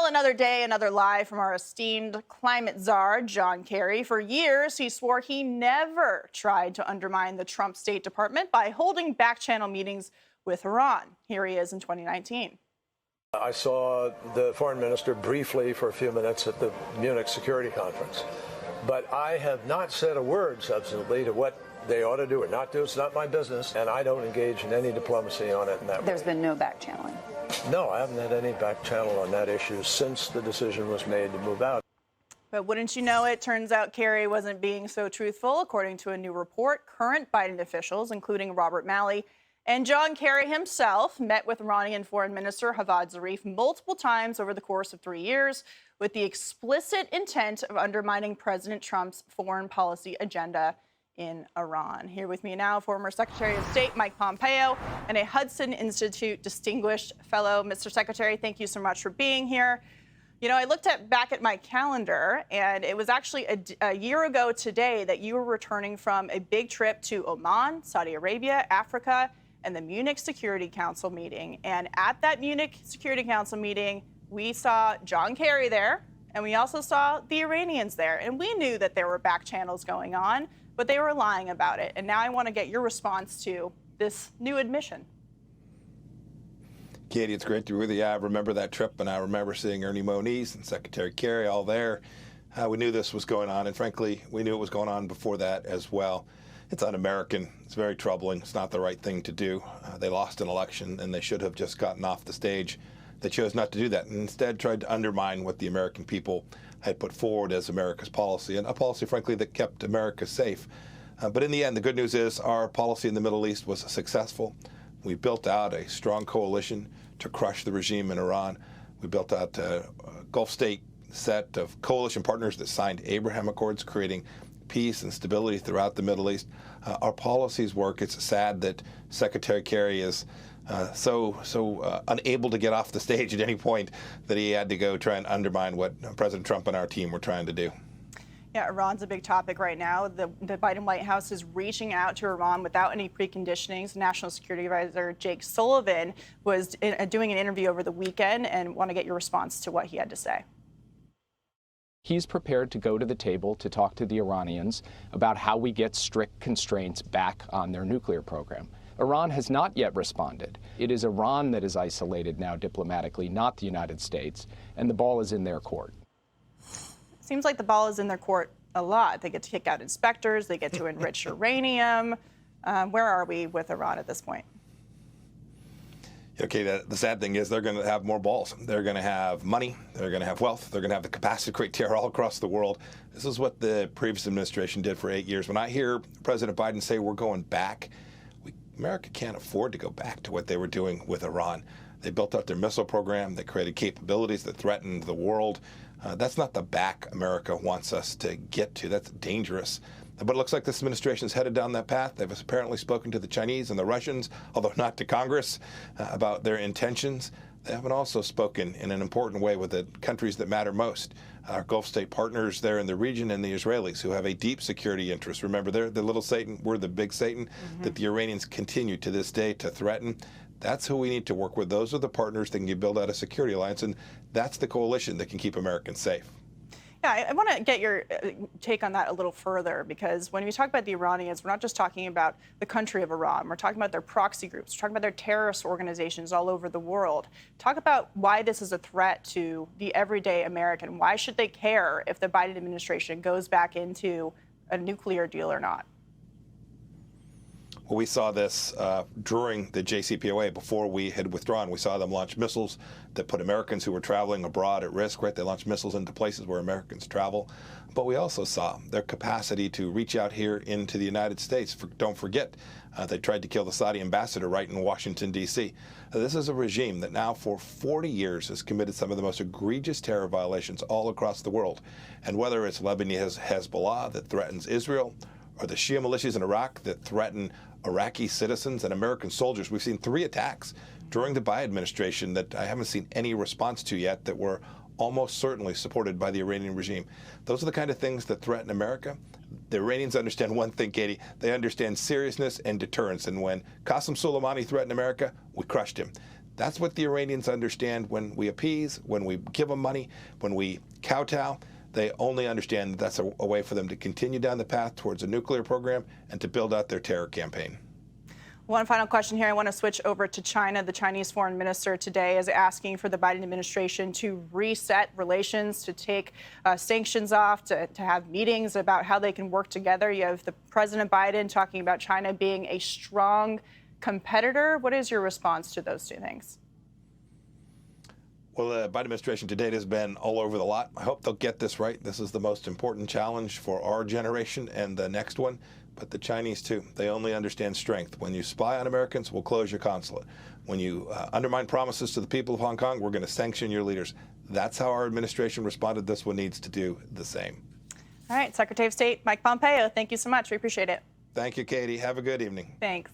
Another day, another lie from our esteemed climate czar, John Kerry. For years, he swore he never tried to undermine the Trump State Department by holding back-channel meetings with Iran. Here he is in 2019. I saw the foreign minister briefly for a few minutes at the Munich Security Conference, but I have not said a word substantively to what they ought to do or not do. It's not my business, and I don't engage in any diplomacy on it in that way. There's been no back-channeling. No, I haven't had any back channel on that issue since the decision was made to move out. But wouldn't you know it, turns out Kerry wasn't being so truthful. According to a new report, current Biden officials, including Robert Malley and John Kerry himself, met with Iranian Foreign Minister Javad Zarif multiple times over the course of 3 years with the explicit intent of undermining President Trump's foreign policy agenda in Iran. Here with me now, former Secretary of State Mike Pompeo and a Hudson Institute Distinguished Fellow. Mr. Secretary, thank you so much for being here. You know, I looked back at my calendar, and it was actually a year ago today that you were returning from a big trip to Oman, Saudi Arabia, Africa, and the Munich Security Council meeting. And at that Munich Security Council meeting, we saw John Kerry there, and we also saw the Iranians there. And we knew that there were back channels going on, but they were lying about it. And now I want to get your response to this new admission. Katie, it's great to be with you. I remember that trip, and I remember seeing Ernie Moniz and Secretary Kerry all there. We knew this was going on, and frankly, we knew it was going on before that as well. It's un-American. It's very troubling. It's not the right thing to do. They lost an election, and they should have just gotten off the stage. They chose not to do that, and instead tried to undermine what the American people had put forward as America's policy, and a policy, frankly, that kept America safe. But in the end, the good news is our policy in the Middle East was successful. We built out a strong coalition to crush the regime in Iran. We built out a Gulf state set of coalition partners that signed Abraham Accords, creating peace and stability throughout the Middle East. Our policies work. It's sad that Secretary Kerry is so unable to get off the stage at any point that he had to go try and undermine what President Trump and our team were trying to do. Yeah, Iran's a big topic right now. The Biden White House is reaching out to Iran without any preconditionings. National Security Advisor Jake Sullivan was doing an interview over the weekend, and want to get your response to what he had to say. He's prepared to go to the table to talk to the Iranians about how we get strict constraints back on their nuclear program. Iran has not yet responded. It is Iran that is isolated now diplomatically, not the United States, and the ball is in their court. Seems like the ball is in their court a lot. They get to kick out inspectors. They get to enrich uranium. Where are we with Iran at this point? Okay, the sad thing is they're going to have more balls. They're going to have money. They're going to have wealth. They're going to have the capacity to create terror all across the world. This is what the previous administration did for 8 years. When I hear President Biden say we're going back, America can't afford to go back to what they were doing with Iran. They built up their missile program. They created capabilities that threatened the world. That's not the back America wants us to get to. That's dangerous. But it looks like this administration is headed down that path. They've apparently spoken to the Chinese and the Russians, although not to Congress, about their intentions. They haven't also spoken in an important way with the countries that matter most, our Gulf state partners there in the region and the Israelis, who have a deep security interest. Remember, they're the little Satan, we're the big Satan, that the Iranians continue to this day to threaten. That's who we need to work with. Those are the partners that can build out a security alliance, and that's the coalition that can keep Americans safe. Yeah, I want to get your take on that a little further, because when we talk about the Iranians, we're not just talking about the country of Iran. We're talking about their proxy groups. We're talking about their terrorist organizations all over the world. Talk about why this is a threat to the everyday American. Why should they care if the Biden administration goes back into a nuclear deal or not? Well, we saw this during the JCPOA before we had withdrawn. We saw them launch missiles that put Americans who were traveling abroad at risk, right? They launched missiles into places where Americans travel. But we also saw their capacity to reach out here into the United States. Don't forget, they tried to kill the Saudi ambassador right in Washington, D.C. This is a regime that now for 40 years has committed some of the most egregious terror violations all across the world. And whether it's Lebanese Hezbollah that threatens Israel, or the Shia militias in Iraq that threaten Iraqi citizens and American soldiers. We've seen 3 attacks during the Biden administration that I haven't seen any response to yet that were almost certainly supported by the Iranian regime. Those are the kind of things that threaten America. The Iranians understand one thing, Katie. They understand seriousness and deterrence. And when Qasem Soleimani threatened America, we crushed him. That's what the Iranians understand when we appease, when we give them money, when we kowtow. They only understand that that's a way for them to continue down the path towards a nuclear program and to build out their terror campaign. One final question here. I want to switch over to China. The Chinese foreign minister today is asking for the Biden administration to reset relations, to take sanctions off, to have meetings about how they can work together. You have the President Biden talking about China being a strong competitor. What is your response to those two things? Well, the Biden administration to date has been all over the lot. I hope they'll get this right. This is the most important challenge for our generation and the next one. But the Chinese, too, they only understand strength. When you spy on Americans, we'll close your consulate. When you undermine promises to the people of Hong Kong, we're going to sanction your leaders. That's how our administration responded. This one needs to do the same. All right, Secretary of State Mike Pompeo, thank you so much. We appreciate it. Thank you, Katie. Have a good evening. Thanks.